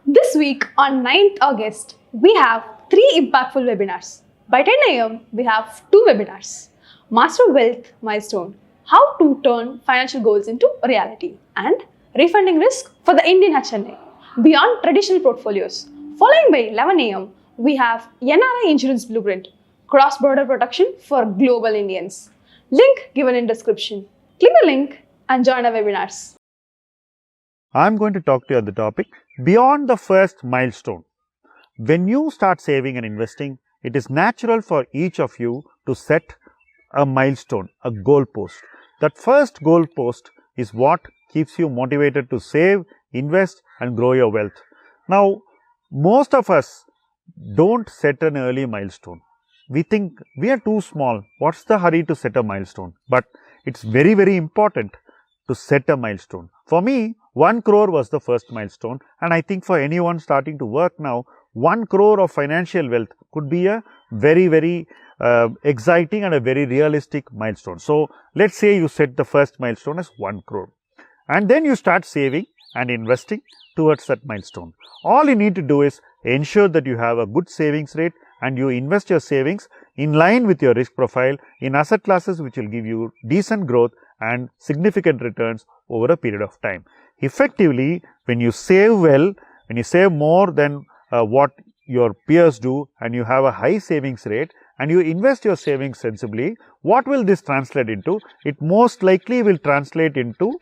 This week on 9th August, we have 3 impactful webinars. By 10 a.m., we have 2 webinars. Master Wealth Milestone, how to turn financial goals into reality, and refunding risk for the Indian HNA, beyond traditional portfolios. Following by 11 a.m., we have NRI Insurance Blueprint, cross-border protection for global Indians. Link given in description. Click the link and join our webinars. I'm going to talk to you on the topic beyond the first milestone. When you start saving and investing, it is natural for each of you to set a milestone, a goal post. That first goal post is what keeps you motivated to save, invest and grow your wealth. Now, most of us don't set an early milestone. We think we are too small. What's the hurry to set a milestone? But it's very, very important to set a milestone. For me, 1 crore was the first milestone, and I think for anyone starting to work now, 1 crore of financial wealth could be a very, very exciting and a very realistic milestone. So, let's say you set the first milestone as 1 crore, and then you start saving and investing towards that milestone. All you need to do is ensure that you have a good savings rate and you invest your savings in line with your risk profile in asset classes which will give you decent growth and significant returns over a period of time. Effectively, when you save well, when you save more than what your peers do and you have a high savings rate and you invest your savings sensibly, what will this translate into? It most likely will translate into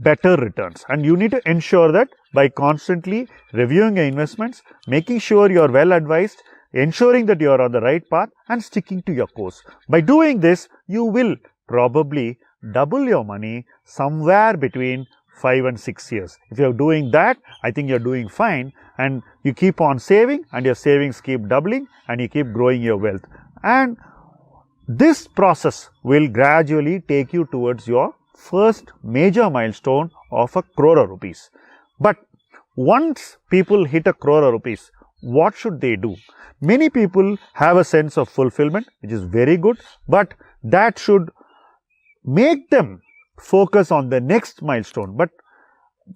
better returns, and you need to ensure that by constantly reviewing your investments, making sure you are well advised, ensuring that you are on the right path and sticking to your course. By doing this, you will probably double your money somewhere between 5 and 6 years. If you are doing that, I think you are doing fine, and you keep on saving and your savings keep doubling and you keep growing your wealth. And this process will gradually take you towards your first major milestone of 1 crore rupees. But once people hit 1 crore rupees, what should they do? Many people have a sense of fulfillment, which is very good, but that should make them focus on the next milestone. But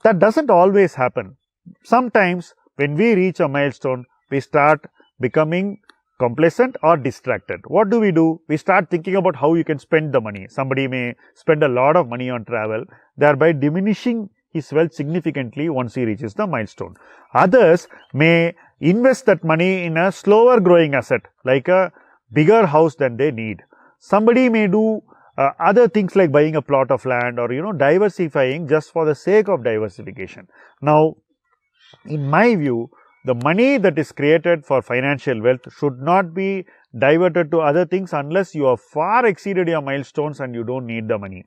that doesn't always happen. Sometimes when we reach a milestone, we start becoming complacent or distracted. What do? We start thinking about how you can spend the money. Somebody may spend a lot of money on travel, thereby diminishing his wealth significantly once he reaches the milestone. Others may invest that money in a slower growing asset like a bigger house than they need. Somebody may do other things like buying a plot of land or diversifying just for the sake of diversification. Now, in my view, the money that is created for financial wealth should not be diverted to other things unless you have far exceeded your milestones and you don't need the money.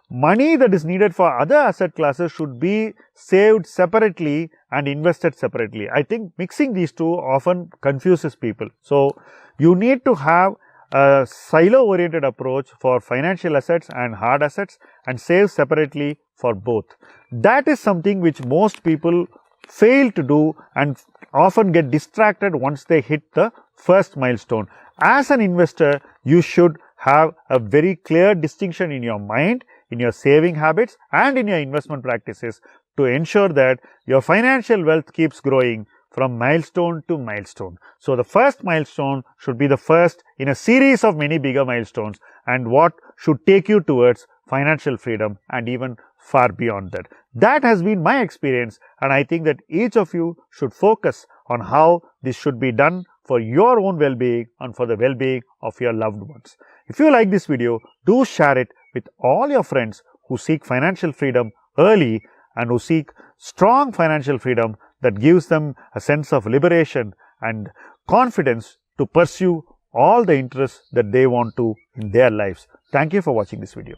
Money that is needed for other asset classes should be saved separately and invested separately. I think mixing these two often confuses people. So, you need to have a silo-oriented approach for financial assets and hard assets and save separately for both. That is something which most people fail to do and often get distracted once they hit the first milestone. As an investor, you should have a very clear distinction in your mind, in your saving habits and in your investment practices to ensure that your financial wealth keeps growing from milestone to milestone. So, the first milestone should be the first in a series of many bigger milestones and what should take you towards financial freedom and even far beyond that. That has been my experience, and I think that each of you should focus on how this should be done for your own well-being and for the well-being of your loved ones. If you like this video, do share it with all your friends who seek financial freedom early and who seek strong financial freedom that gives them a sense of liberation and confidence to pursue all the interests that they want to in their lives. Thank you for watching this video.